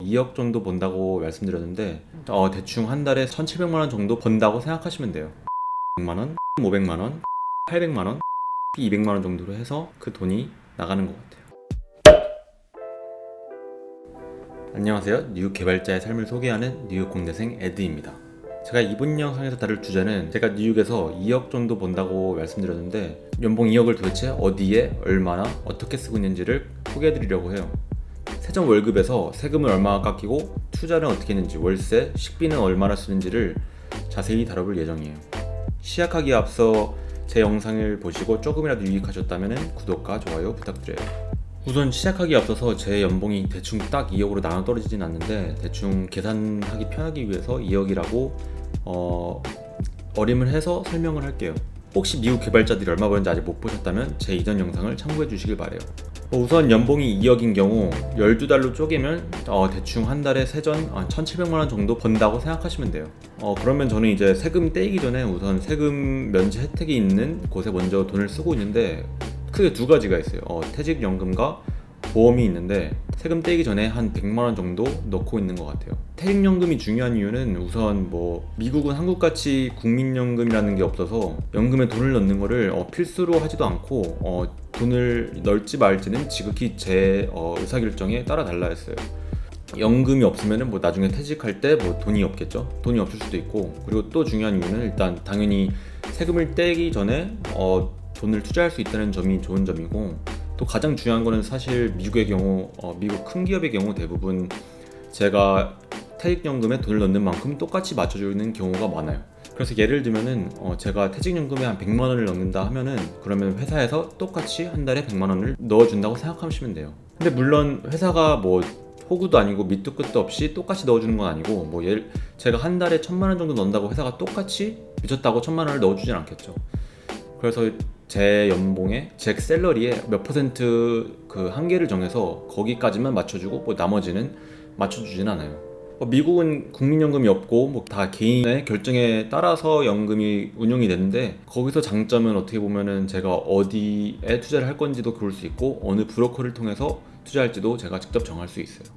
2억 정도 번다고 말씀드렸는데 대충 한 달에 1,700만 원 정도 번다고 생각하시면 돼요. 100만 원, 500만 원, 800만 원, 200만 원 정도로 해서 그 돈이 나가는 것 같아요. 안녕하세요. 뉴욕 개발자의 삶을 소개하는 뉴욕 공대생 에드입니다. 제가 이번 영상에서 다룰 주제는 제가 뉴욕에서 2억 정도 번다고 말씀드렸는데 연봉 2억을 도대체 어디에 얼마나 어떻게 쓰고 있는지를 소개해드리려고 해요. 세전 월급에서 세금을 얼마나 깎이고 투자는 어떻게 했는지, 월세, 식비는 얼마나 쓰는지를 자세히 다뤄볼 예정이에요. 시작하기에 앞서 제 영상을 보시고 조금이라도 유익하셨다면 구독과 좋아요 부탁드려요. 우선 시작하기에 앞서서 제 연봉이 대충 딱 2억으로 나눠 떨어지진 않는데 대충 계산하기 편하기 위해서 2억이라고 어림을 해서 설명을 할게요. 혹시 미국 개발자들이 얼마 버는지 아직 못 보셨다면 제 이전 영상을 참고해 주시길 바래요. 우선 연봉이 2억인 경우 12달로 쪼개면 대충 한 달에 세전 1,700만 원 정도 번다고 생각하시면 돼요. 그러면 저는 이제 세금 떼이기 전에 우선 세금 면제 혜택이 있는 곳에 먼저 돈을 쓰고 있는데 크게 두 가지가 있어요. 퇴직연금과 보험이 있는데 세금 떼기 전에 한 100만 원 정도 넣고 있는 것 같아요. 퇴직연금이 중요한 이유는 우선 미국은 한국같이 국민연금이라는 게 없어서 연금에 돈을 넣는 거를 필수로 하지도 않고 돈을 넣을지 말지는 지극히 제 의사결정에 따라 달라 했어요. 연금이 없으면 나중에 퇴직할 때 돈이 없겠죠. 돈이 없을 수도 있고, 그리고 또 중요한 이유는 일단 당연히 세금을 떼기 전에 돈을 투자할 수 있다는 점이 좋은 점이고, 또 가장 중요한 거는 사실 미국의 경우 미국 큰 기업의 경우 대부분 제가 퇴직연금에 돈을 넣는 만큼 똑같이 맞춰주는 경우가 많아요. 그래서 예를 들면은 제가 퇴직연금에 한 100만 원을 넣는다 하면은 그러면 회사에서 똑같이 한 달에 100만 원을 넣어준다고 생각하시면 돼요. 근데 물론 회사가 호구도 아니고 밑도 끝도 없이 똑같이 넣어주는 건 아니고 제가 한 달에 1,000만 원 정도 넣는다고 회사가 똑같이 미쳤다고 1,000만 원을 넣어주진 않겠죠. 그래서 제 연봉에 제 샐러리에 몇 퍼센트 그 한계를 정해서 거기까지만 맞춰주고 나머지는 맞춰주진 않아요. 미국은 국민연금이 없고 다 개인의 결정에 따라서 연금이 운용이 되는데, 거기서 장점은 어떻게 보면은 제가 어디에 투자를 할 건지도 고를 수 있고 어느 브로커를 통해서 투자할지도 제가 직접 정할 수 있어요.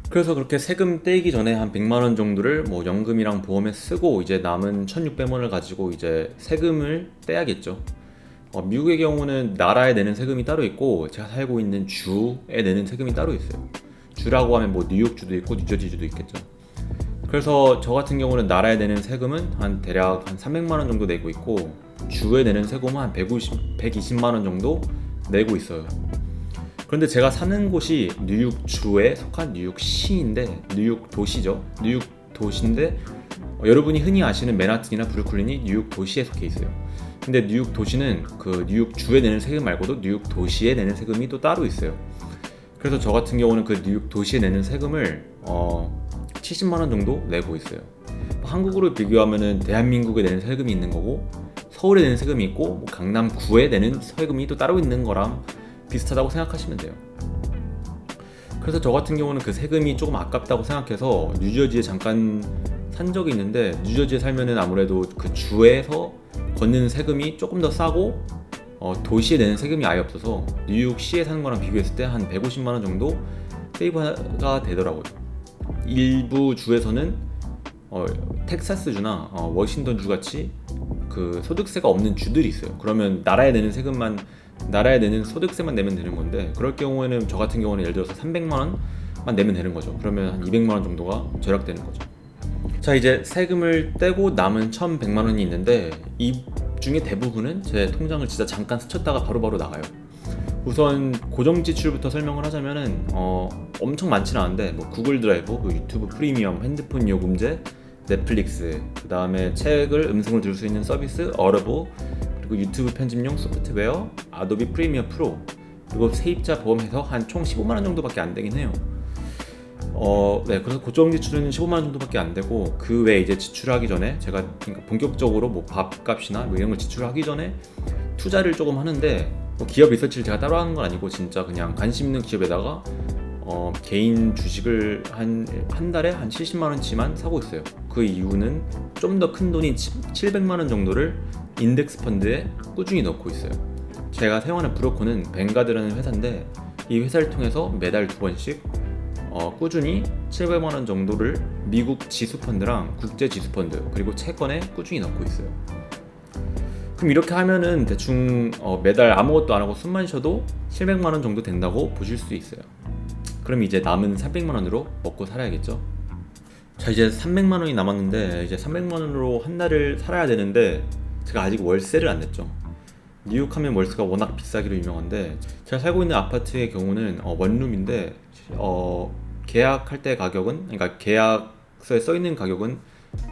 그래서 그렇게 세금 떼기 전에 한 100만 원 정도를 연금이랑 보험에 쓰고 이제 남은 1,600만 원을 가지고 이제 세금을 떼야겠죠. 미국의 경우는 나라에 내는 세금이 따로 있고 제가 살고 있는 주에 내는 세금이 따로 있어요. 주라고 하면 뉴욕주도 있고 뉴저지주도 있겠죠. 그래서 저 같은 경우는 나라에 내는 세금은 대략 한 300만 원 정도 내고 있고, 주에 내는 세금은 한 120만 원 정도 내고 있어요. 그런데 제가 사는 곳이 뉴욕주에 속한 뉴욕시인데, 뉴욕 도시죠. 뉴욕 도시인데 여러분이 흔히 아시는 맨하튼이나 브루클린이 뉴욕 도시에 속해 있어요. 근데 뉴욕 도시는 그 뉴욕 주에 내는 세금 말고도 뉴욕 도시에 내는 세금이 또 따로 있어요. 그래서 저 같은 경우는 그 뉴욕 도시에 내는 세금을 70만 원 정도 내고 있어요. 한국으로 비교하면은 대한민국에 내는 세금이 있는 거고, 서울에 내는 세금이 있고 강남구에 내는 세금이 또 따로 있는 거랑 비슷하다고 생각하시면 돼요. 그래서 저 같은 경우는 그 세금이 조금 아깝다고 생각해서 뉴저지에 잠깐 산 적이 있는데, 뉴저지에 살면은 아무래도 그 주에서 걷는 세금이 조금 더 싸고 도시에 내는 세금이 아예 없어서 뉴욕시에 사는 거랑 비교했을 때 한 150만 원 정도 세이브가 되더라고요. 일부 주에서는 텍사스주나 워싱턴주 같이 그 소득세가 없는 주들이 있어요. 그러면 나라에 내는 소득세만 내면 되는 건데, 그럴 경우에는 저 같은 경우는 예를 들어서 300만 원만 내면 되는 거죠. 그러면 한 200만 원 정도가 절약되는 거죠. 자, 이제 세금을 떼고 남은 1,100만 원이 있는데 이 중에 대부분은 제 통장을 진짜 잠깐 스쳤다가 바로바로 나가요. 우선 고정 지출부터 설명을 하자면은 엄청 많지는 않은데 구글 드라이브, 유튜브 프리미엄, 핸드폰 요금제, 넷플릭스, 그 다음에 책을 음성으로 들을 수 있는 서비스 어러브, 그리고 유튜브 편집용 소프트웨어 아도비 프리미어 프로, 그리고 세입자 보험해서 한 총 15만 원 정도밖에 안 되긴 해요. 그래서 고정 지출은 15만 원 정도밖에 안 되고, 그 외에 이제 지출하기 전에 제가 본격적으로 밥값이나 이런 걸 지출하기 전에 투자를 조금 하는데, 기업 리서치를 제가 따로 하는 건 아니고 진짜 그냥 관심 있는 기업에다가 개인 주식을 한 달에 한 70만 원치만 사고 있어요. 그 이유는 좀 더 큰 돈인 700만 원 정도를 인덱스 펀드에 꾸준히 넣고 있어요. 제가 사용하는 브로커는 뱅가드라는 회사인데, 이 회사를 통해서 매달 2번씩 꾸준히 700만 원 정도를 미국 지수 펀드랑 국제 지수 펀드 그리고 채권에 꾸준히 넣고 있어요. 그럼 이렇게 하면은 대충 매달 아무것도 안 하고 숨만 쉬어도 700만 원 정도 된다고 보실 수 있어요. 그럼 이제 남은 300만 원으로 먹고 살아야겠죠. 자, 이제 300만 원이 남았는데 이제 300만 원으로 한 달을 살아야 되는데 제가 아직 월세를 안 냈죠. 뉴욕 하면 월세가 워낙 비싸기로 유명한데 제가 살고 있는 아파트의 경우는 원룸인데 계약할 때 가격은, 그러니까 계약서에 써 있는 가격은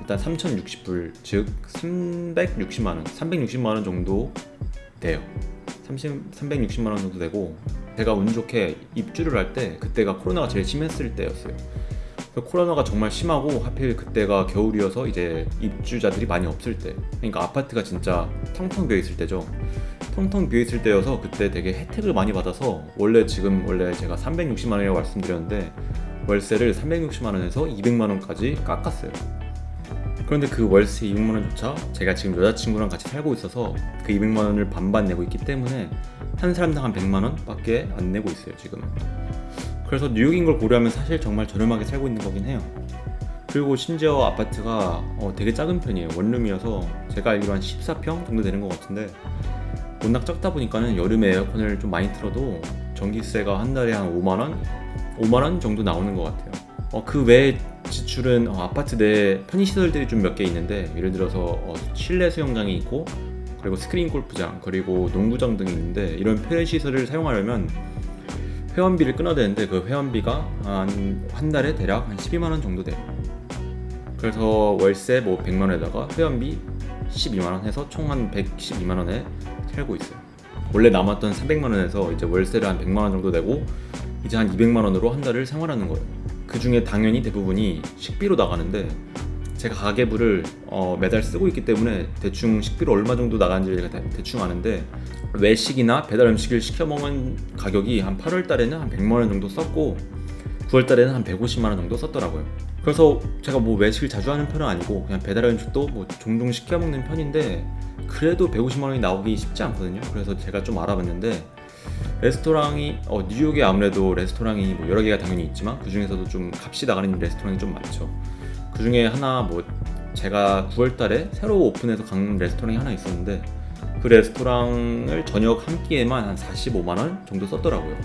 일단 3,060불, 즉 360만 원, 360만 원 정도 돼요. 360만 원 정도 되고, 제가 운 좋게 입주를 할 때 그때가 코로나가 제일 심했을 때였어요. 코로나가 정말 심하고 하필 그때가 겨울이어서 이제 입주자들이 많이 없을 때, 그러니까 아파트가 진짜 텅텅 비어 있을 때죠. 텅텅 비어 있을 때여서 그때 되게 혜택을 많이 받아서 원래 제가 360만 원이라고 말씀드렸는데 월세를 360만 원에서 200만 원까지 깎았어요. 그런데 그 월세 200만 원조차 제가 지금 여자친구랑 같이 살고 있어서 그 200만 원을 반반 내고 있기 때문에 한 사람당 한 100만 원밖에 안 내고 있어요, 지금은. 그래서 뉴욕인 걸 고려하면 사실 정말 저렴하게 살고 있는 거긴 해요. 그리고 심지어 아파트가 되게 작은 편이에요. 원룸이어서 제가 알기로 한 14평 정도 되는 것 같은데 워낙 작다 보니까는 여름에 에어컨을 좀 많이 틀어도 전기세가 한 달에 한 5만 원 정도 나오는 것 같아요. 그 외에 지출은 아파트 내 편의시설들이 좀 몇 개 있는데, 예를 들어서 실내 수영장이 있고 그리고 스크린 골프장 그리고 농구장 등이 있는데, 이런 편의시설을 사용하려면 회원비를 끊어야 되는데 그 회원비가 한 달에 대략 한 12만 원 정도 돼요. 그래서 월세 100만 원에다가 회원비 12만 원 해서 총 한 112만 원에 살고 있어요. 원래 남았던 300만 원에서 이제 월세를 한 100만 원 정도 내고 이제 한 200만 원으로 한 달을 생활하는 거예요. 그 중에 당연히 대부분이 식비로 나가는데, 제가 가계부를 매달 쓰고 있기 때문에 대충 식비로 얼마 정도 나가는지 제가 대충 아는데, 외식이나 배달 음식을 시켜 먹은 가격이 한 8월 달에는 한 100만 원 정도 썼고 9월 달에는 한 150만 원 정도 썼더라고요. 그래서 제가 뭐 외식을 자주 하는 편은 아니고 그냥 배달 음식도 뭐 종종 시켜 먹는 편인데 그래도 150만 원이 나오기 쉽지 않거든요. 그래서 제가 좀 알아봤는데, 레스토랑이 뉴욕에 아무래도 레스토랑이 뭐 여러 개가 당연히 있지만 그 중에서도 좀 값이 나가는 레스토랑이 좀 많죠. 그 중에 하나 제가 9월 달에 새로 오픈해서 간 레스토랑이 하나 있었는데 그 레스토랑을 저녁 한 끼에만 한 45만 원 정도 썼더라고요.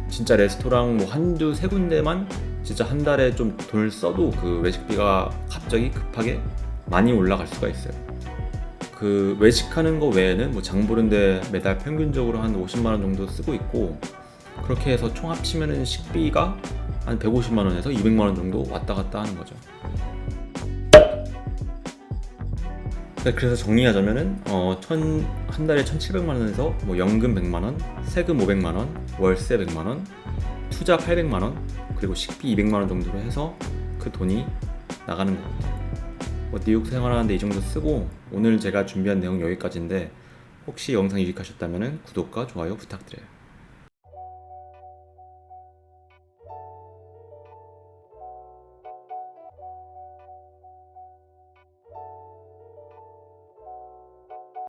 진짜 레스토랑 한두 세 군데만 진짜 한 달에 좀 돈을 써도 그 외식비가 갑자기 급하게 많이 올라갈 수가 있어요. 그 외식하는 거 외에는 장 보는데 매달 평균적으로 한 50만 원 정도 쓰고 있고, 그렇게 해서 총 합치면은 식비가 한 150만 원에서 200만 원 정도 왔다 갔다 하는 거죠. 그래서 정리하자면은 한 달에 1,700만 원에서 연금 100만 원, 세금 500만 원, 월세 100만 원, 투자 800만 원, 그리고 식비 200만 원 정도로 해서 그 돈이 나가는 것 같아요. 뉴욕 생활하는데 이 정도 쓰고, 오늘 제가 준비한 내용 여기까지인데 혹시 영상 유익하셨다면 구독과 좋아요 부탁드려요.